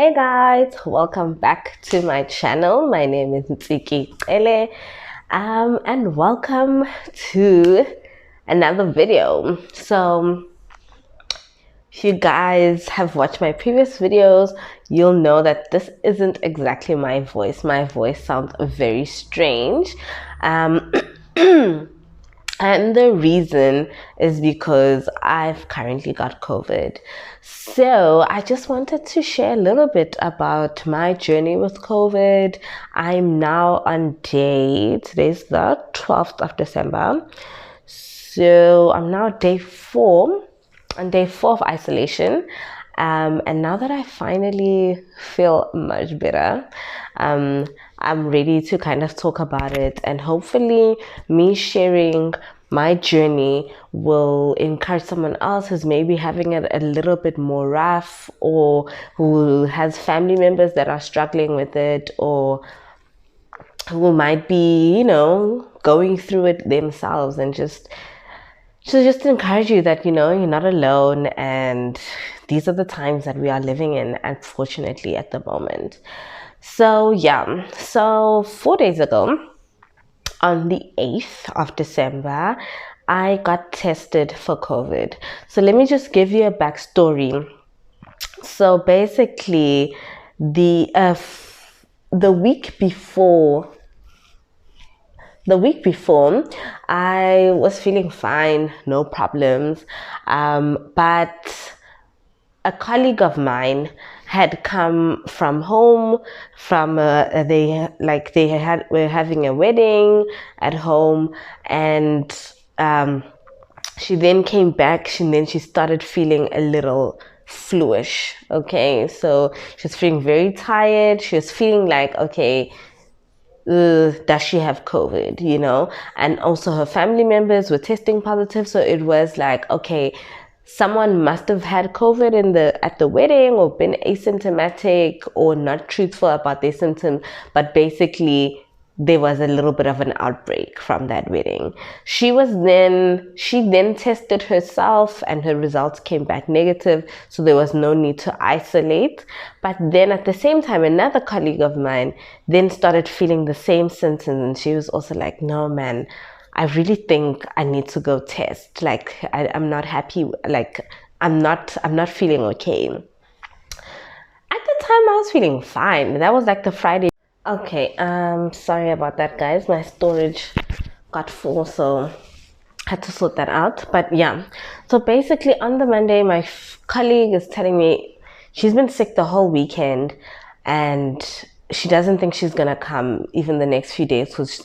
Hey guys, welcome back to my channel. My name is Ntsiki Ele, and welcome to another video. So if you guys have watched my previous videos, you'll know that this isn't exactly my voice. My voice sounds very strange. And the reason is because I've currently got COVID. So I just wanted to share a little bit about my journey with COVID. I'm now on today's the 12th of December. So I'm now on day 4 of isolation. And now that I finally feel much better, I'm ready to kind of talk about it, and hopefully me sharing my journey will encourage someone else who's maybe having it a little bit more rough, or who has family members that are struggling with it, or who might be, going through it themselves, and just encourage you that, you're not alone, and these are the times that we are living in, unfortunately, at the moment. So 4 days ago, on the 8th of December, I got tested for COVID. So let me just give you a backstory. So basically, the week before, I was feeling fine, no problems. But a colleague of mine had come from home from were having a wedding at home, and she then came back, and then she started feeling a little fluish. Okay, so she was feeling very tired. She was feeling like, okay, does she have COVID, and also her family members were testing positive. So it was like, okay, someone must have had COVID at the wedding, or been asymptomatic, or not truthful about their symptoms, but basically there was a little bit of an outbreak from that wedding. She then tested herself, and her results came back negative, so there was no need to isolate. But then at the same time, another colleague of mine then started feeling the same symptoms, and she was also like, no man, I really think I need to go test. Like, I'm not happy. Like, I'm not feeling okay. At the time, I was feeling fine. That was like the Friday. Okay, sorry about that, guys. My storage got full, so I had to sort that out. But yeah, so basically on the Monday, my colleague is telling me she's been sick the whole weekend, and she doesn't think she's gonna come even the next few days because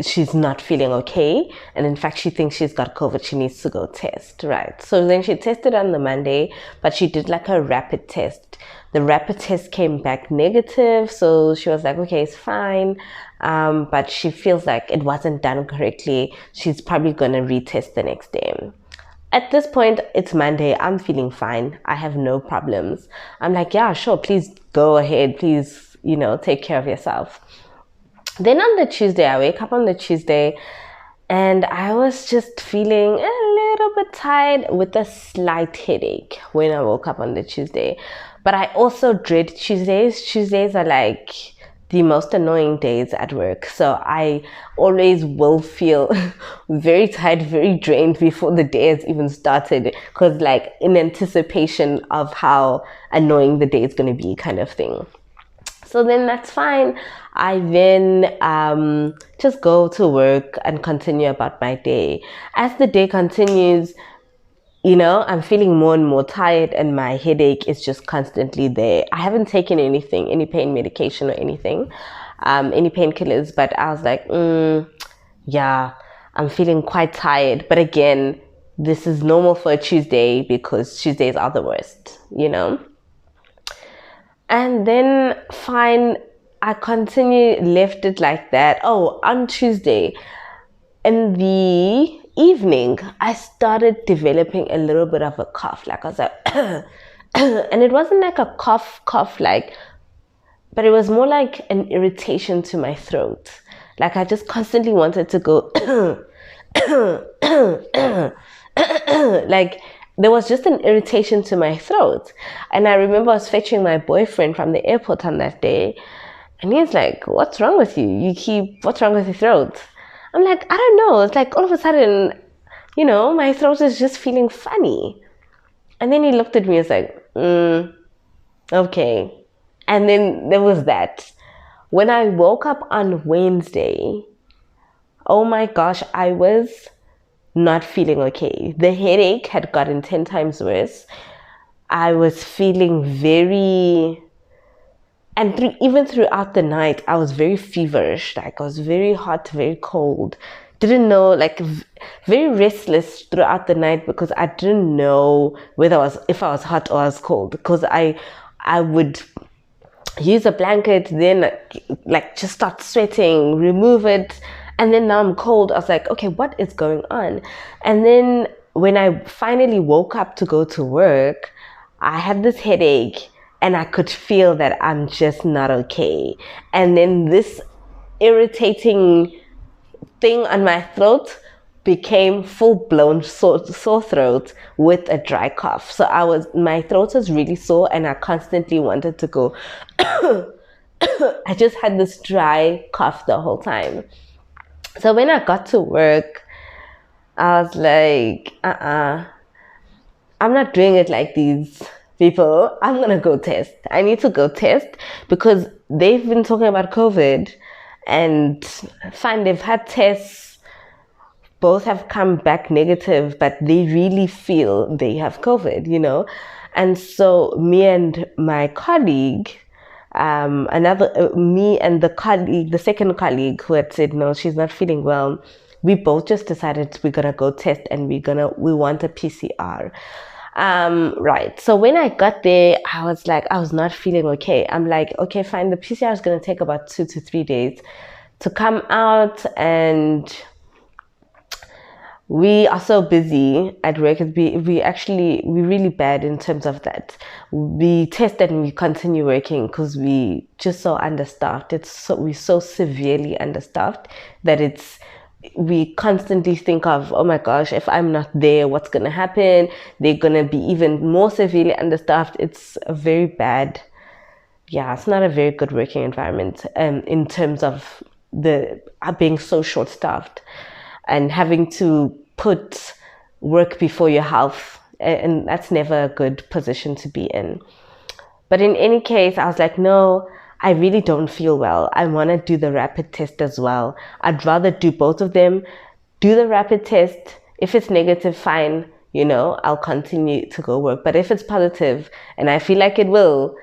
she's not feeling okay, and in fact she thinks she's got COVID. She needs to go test, right? So then she tested on the Monday, but she did like a rapid test. The rapid test came back negative, so she was like, okay, it's fine, but she feels like it wasn't done correctly. She's probably gonna retest the next day. At this point, it's Monday. I'm feeling fine. I have no problems. I'm like, yeah, sure, please go ahead, please, take care of yourself. Then on the Tuesday, I wake up on the Tuesday, and I was just feeling a little bit tired with a slight headache when I woke up on the Tuesday. But I also dread Tuesdays. Tuesdays are like the most annoying days at work. So I always will feel very tired, very drained before the day has even started, because like in anticipation of how annoying the day is going to be, kind of thing. So then that's fine. I then just go to work and continue about my day. As the day continues, I'm feeling more and more tired, and my headache is just constantly there. I haven't taken anything, any pain medication or anything, any painkillers, but I was like, yeah, I'm feeling quite tired. But again, this is normal for a Tuesday, because Tuesdays are the worst, And then fine, I left it like that. Oh, on Tuesday, in the evening, I started developing a little bit of a cough. Like, I was like, and it wasn't like a cough, like, but it was more like an irritation to my throat. Like, I just constantly wanted to go, like, there was just an irritation to my throat. And I remember I was fetching my boyfriend from the airport on that day, and he's like, what's wrong with you? What's wrong with your throat? I'm like, I don't know. It's like all of a sudden, my throat is just feeling funny. And then he looked at me and was like, okay. And then there was that. When I woke up on Wednesday, oh my gosh, I was not feeling okay. The headache had gotten 10 times worse. I was feeling even throughout the night, I was very feverish. Like I was very hot, very cold. Didn't know, like very restless throughout the night because I didn't know if I was hot or I was cold, because I would use a blanket, then like just start sweating, remove it, and then now I'm cold. I was like, okay, what is going on? And then when I finally woke up to go to work, I had this headache and I could feel that I'm just not okay. And then this irritating thing on my throat became full-blown sore throat with a dry cough. So my throat was really sore and I constantly wanted to go. I just had this dry cough the whole time. So when I got to work, I was like, I'm not doing it like these people. I'm going to go test. I need to go test because they've been talking about COVID, and fine, they've had tests. Both have come back negative, but they really feel they have COVID, And so me and my colleague, me and the second colleague who had said, no, she's not feeling well, we both just decided we're going to go test and we want a PCR. Right. So when I got there, I was not feeling okay. I'm like, okay, fine. The PCR is going to take about 2 to 3 days to come out, and we are so busy at work. We're really bad in terms of that. We test and we continue working because we just so understaffed. We're so severely understaffed that we constantly think of, oh my gosh, if I'm not there, what's going to happen? They're going to be even more severely understaffed. It's a very bad, it's not a very good working environment in terms of being so short-staffed and having to put work before your health. And that's never a good position to be in. But in any case, I was like, no, I really don't feel well. I want to do the rapid test as well. I'd rather do both of them. Do the rapid test. If it's negative, fine. I'll continue to go work. But if it's positive, and I feel like it will,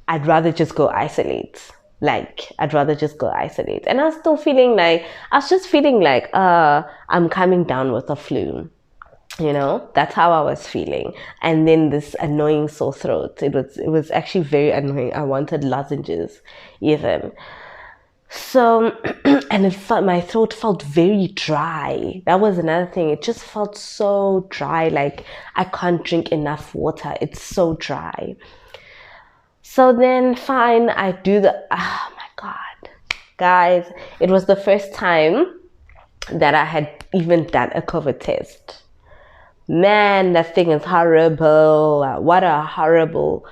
I'd rather just go isolate. And I was just feeling like I'm coming down with a flu. That's how I was feeling. And then this annoying sore throat. It was actually very annoying. I wanted lozenges even. So, and my throat felt very dry. That was another thing. It just felt so dry. Like I can't drink enough water. It's so dry. So then fine, I do oh my God, guys, it was the first time that I had even done a COVID test. Man, that thing is horrible. What a horrible.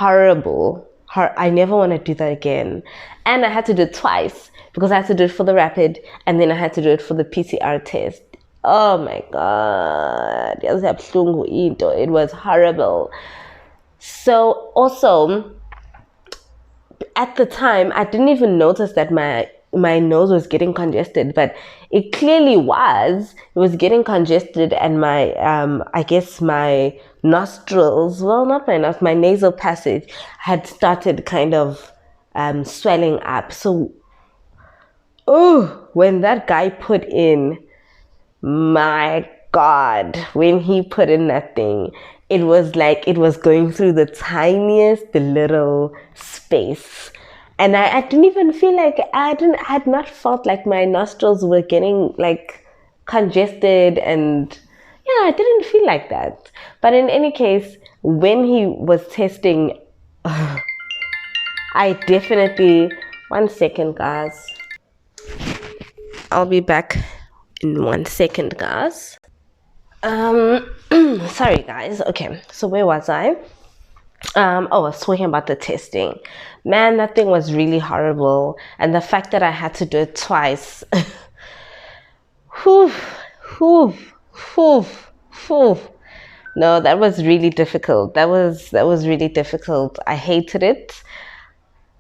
I never want to do that again. And I had to do it twice because I had to do it for the rapid and then I had to do it for the PCR test. Oh my God. It was horrible. So also, at the time, I didn't even notice that my nose was getting congested, but it clearly was. It was getting congested, and my I guess my nostrils, well, not my nostrils, my nasal passage had started kind of swelling up. So, when that guy put in, my God, when he put in that thing, it was like it was going through the tiniest little space. And I didn't even feel like I had not felt like my nostrils were getting like congested, and I didn't feel like that. But in any case, when he was testing, I definitely, 1 second, guys. I'll be back in 1 second, guys. Sorry guys. Okay, so where was I? I was talking about the testing. Man, that thing was really horrible, and the fact that I had to do it twice. Whew, whew, whew, whew. No, that was really difficult. That was really difficult. I hated it.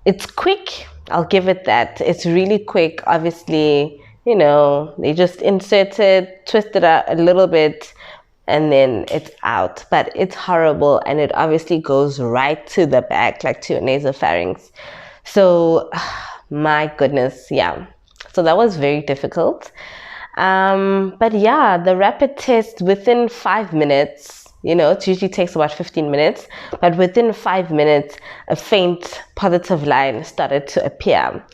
It's quick. I'll give it that. It's really quick. Obviously, they just insert it, twist it out a little bit, and then it's out. But it's horrible, and it obviously goes right to the back, like to your nasopharynx. So, my goodness, yeah. So that was very difficult. But yeah, the rapid test within 5 minutes, it usually takes about 15 minutes, but within 5 minutes, a faint positive line started to appear.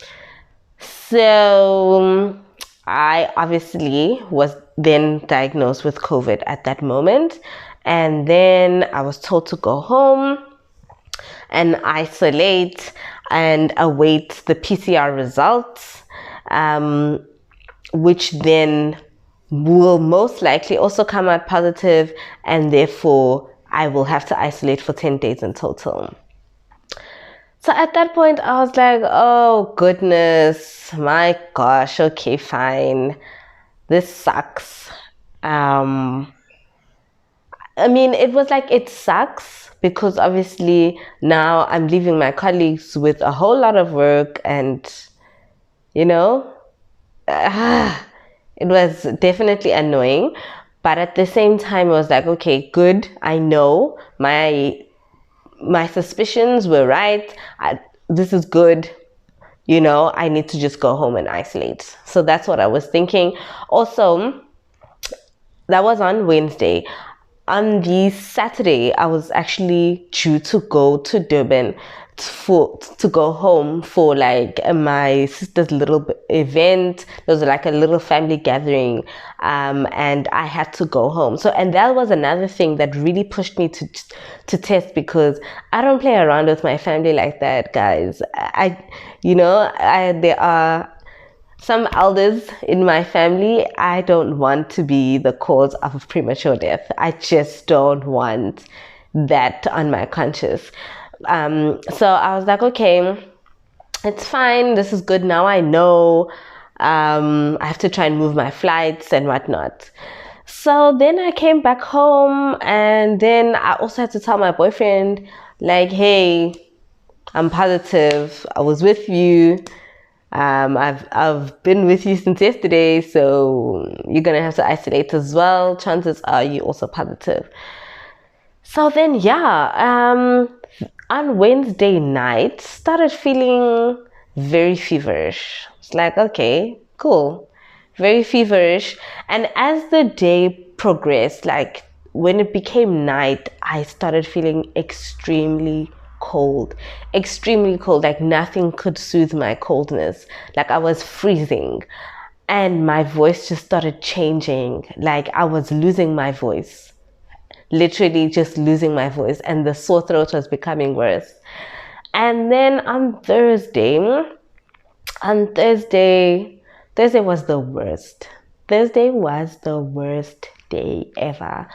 So I obviously was then diagnosed with COVID at that moment. And then I was told to go home and isolate and await the PCR results. Which then will most likely also come out positive, and therefore I will have to isolate for 10 days in total. So at that point, I was like, oh goodness, my gosh, okay, fine. This sucks. It was like, it sucks because obviously now I'm leaving my colleagues with a whole lot of work, and it was definitely annoying, but at the same time, it was like, okay, good. I know my suspicions were right. This is good. I need to just go home and isolate. So that's what I was thinking. Also, that was on Wednesday. On the Saturday, I was actually due to go to Durban to go home for like my sister's little event. There was like a little family gathering, and I had to go home. So, and that was another thing that really pushed me to test, because I don't play around with my family like that, guys. There are some elders in my family. I don't want to be the cause of a premature death. I just don't want that on my conscience. So I was like, okay, it's fine. This is good. Now I know. I have to try and move my flights and whatnot. So then I came back home, and then I also had to tell my boyfriend, like, hey, I'm positive. I was with you. I've been with you since yesterday, so you're gonna have to isolate as well. Chances are you also positive. So then, yeah, on Wednesday night, started feeling very feverish. It's like, okay, cool, very feverish. And as the day progressed, like when it became night, I started feeling extremely cold, like nothing could soothe my coldness. Like I was freezing, and my voice just started changing. Like I was losing my voice, literally just losing my voice, and the sore throat was becoming worse. And then on Thursday was the worst. Thursday was the worst day ever.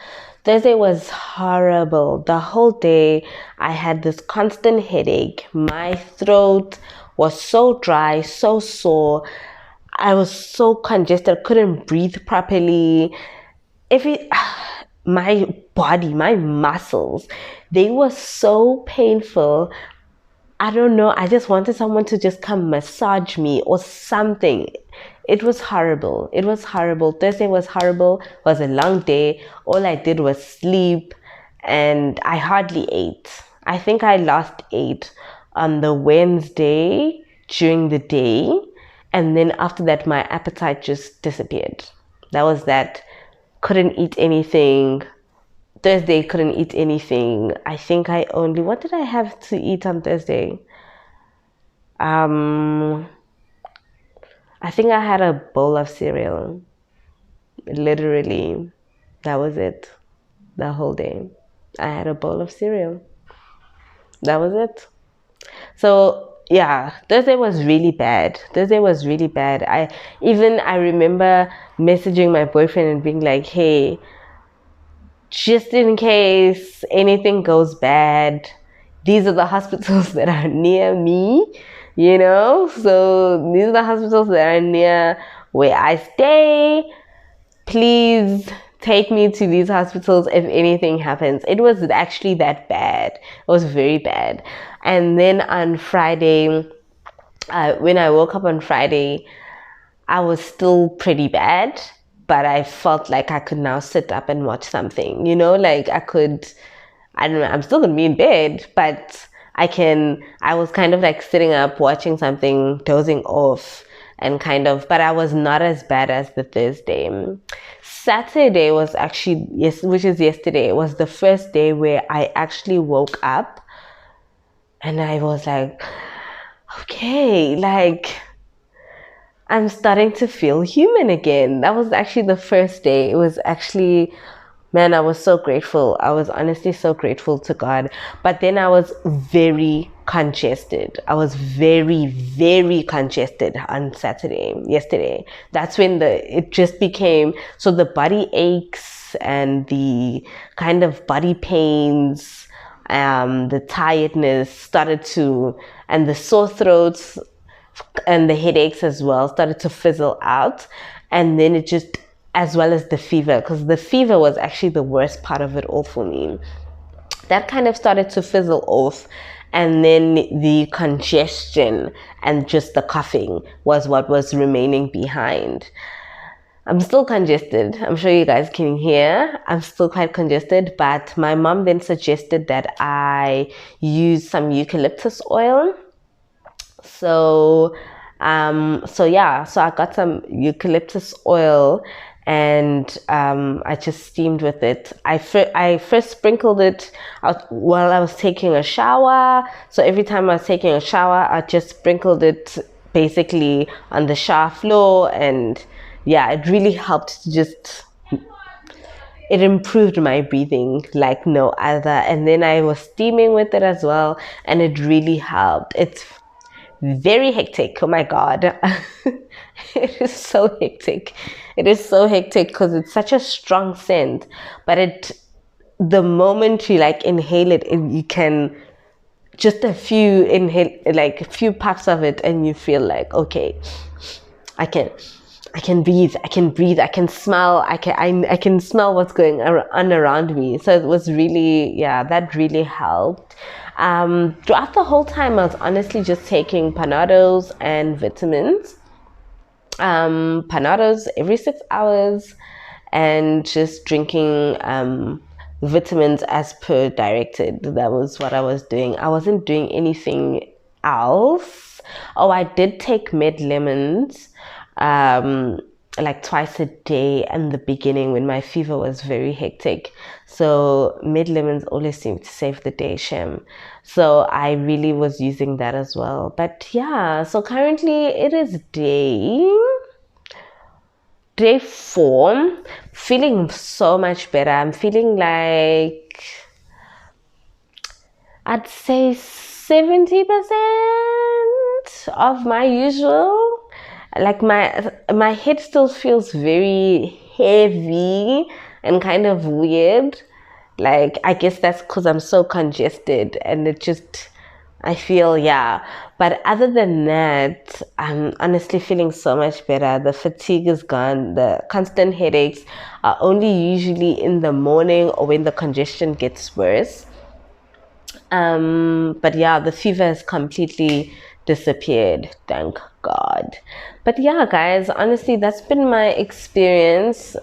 Thursday was horrible. The whole day I had this constant headache. My throat was so dry, so sore. I was so congested, couldn't breathe properly. My body, my muscles, they were so painful. I don't know. I just wanted someone to just come massage me or something. It was horrible. It was horrible. Thursday was horrible. It was a long day. All I did was sleep, and I hardly ate. I think I last ate on the Wednesday during the day, and then after that my appetite just disappeared. That was that. Couldn't eat anything. Thursday, couldn't eat anything. I think what did I have to eat on Thursday? I think I had a bowl of cereal. Literally, that was it. The whole day, I had a bowl of cereal. That was it. So yeah, Thursday was really bad. I remember messaging my boyfriend and being like, hey, just in case anything goes bad, these are the hospitals that are near me, you know? So these are the hospitals that are near where I stay. Please take me to these hospitals if anything happens. It was actually that bad. It was very bad. And then on Friday, when I woke up on Friday, I was still pretty bad, but I felt like I could now sit up and watch something, you know, like I don't know, I'm still gonna be in bed, but I was kind of like sitting up, watching something, dozing off, and kind of, but I was not as bad as the Thursday. Saturday was actually, yes, which is yesterday, was the first day where I actually woke up and I was like, okay, like, I'm starting to feel human again. That was actually the first day. It was actually, man, I was so grateful. I was honestly so grateful to God. But then I was very congested. I was very, very congested on yesterday. That's when it just became, so the body aches and the kind of body pains, the tiredness started to, and the sore throats, and the headaches as well started to fizzle out. And then it just, as well as the fever, because the fever was actually the worst part of it all for me, that kind of started to fizzle off. And then the congestion and just the coughing was what was remaining behind. I'm still congested. I'm sure you guys can hear. I'm still quite congested, but my mom then suggested that I use some eucalyptus oil. So I got some eucalyptus oil, and I just steamed with it. I first sprinkled it out while I was taking a shower. So every time I was taking a shower, I just sprinkled it basically on the shower floor, and yeah, it really helped to just, it improved my breathing like no other. And then I was steaming with it as well, and it really helped. It's very hectic. Oh my God. It is so hectic. It is so hectic because it's such a strong scent, but the moment you like inhale it, you can just a few puffs of it, and you feel like, okay, I can breathe, I can smell, I can smell what's going on around me. So it was really, yeah, that really helped. Throughout the whole time, I was honestly just taking Panados and vitamins. Panados every 6 hours, and just drinking vitamins as per directed. That was what I was doing. I wasn't doing anything else. Oh, I did take med lemons like twice a day in the beginning when my fever was very hectic. So med lemons always seem to save the day, Shem. So I really was using that as well. But yeah, so currently it is day 4, feeling so much better. I'm feeling like, I'd say 70% of my usual. Like my head still feels very heavy and kind of weird. Like, I guess that's because I'm so congested, and I feel, yeah. But other than that, I'm honestly feeling so much better. The fatigue is gone. The constant headaches are only usually in the morning or when the congestion gets worse. But yeah, the fever has completely disappeared, thank God. But yeah, guys, honestly, that's been my experience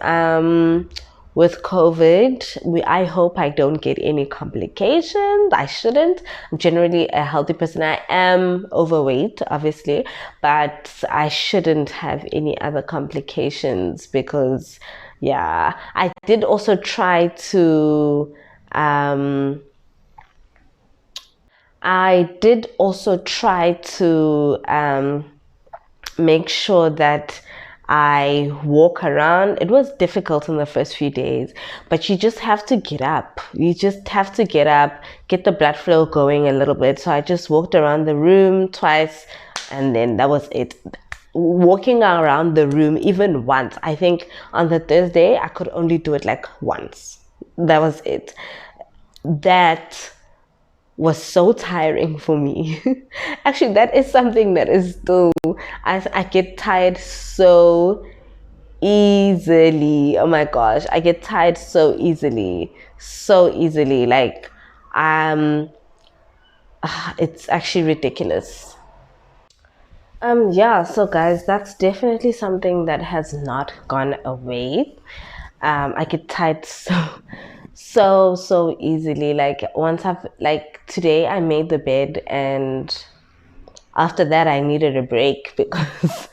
with COVID. I hope I don't get any complications. I shouldn't. I'm generally a healthy person. I am overweight, obviously, but I shouldn't have any other complications, because yeah, I did also try to make sure that I walk around. It was difficult in the first few days, but you just have to get up. You just have to get up, get the blood flow going a little bit. So I just walked around the room twice, and then that was it. Walking around the room even once. I think on the Thursday, I could only do it like once. That was it. That was so tiring for me. Actually, that is something that is still, I get tired so easily. Oh my gosh, I get tired so easily. So easily. Like, it's actually ridiculous. Yeah, so guys, that's definitely something that has not gone away. I get tired so easily. Like once I've like today I made the bed, and after that I needed a break because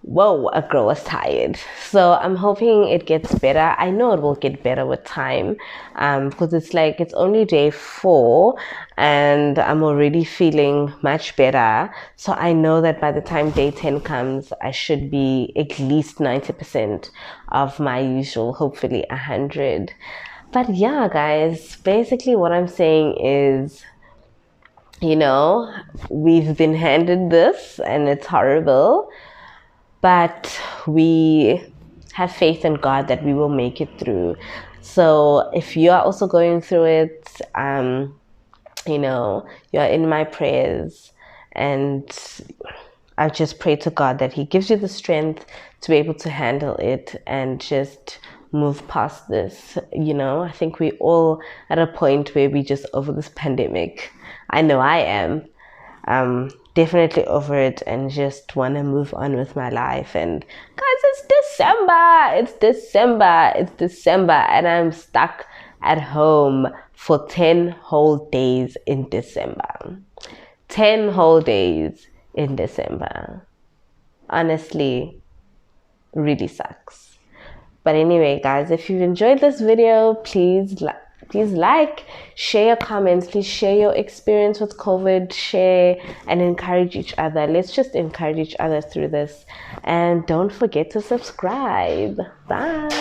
whoa, a girl was tired. So I'm hoping it gets better. I know it will get better with time, because it's like it's only day 4 and I'm already feeling much better. So I know that by the time day 10 comes, I should be at least 90% of my usual, hopefully 100. But yeah, guys, basically what I'm saying is, we've been handed this and it's horrible, but we have faith in God that we will make it through. So if you are also going through it, you're in my prayers, and I just pray to God that He gives you the strength to be able to handle it and just move past this. I think we all at a point where we just over this pandemic. I know I am. Definitely over it and just want to move on with my life. And guys, it's December, and I'm stuck at home for 10 whole days in December. 10 whole days in December. Honestly, really sucks. But anyway, guys, if you've enjoyed this video, please like, share your comments, please share your experience with COVID, share and encourage each other. Let's just encourage each other through this, and don't forget to subscribe. Bye.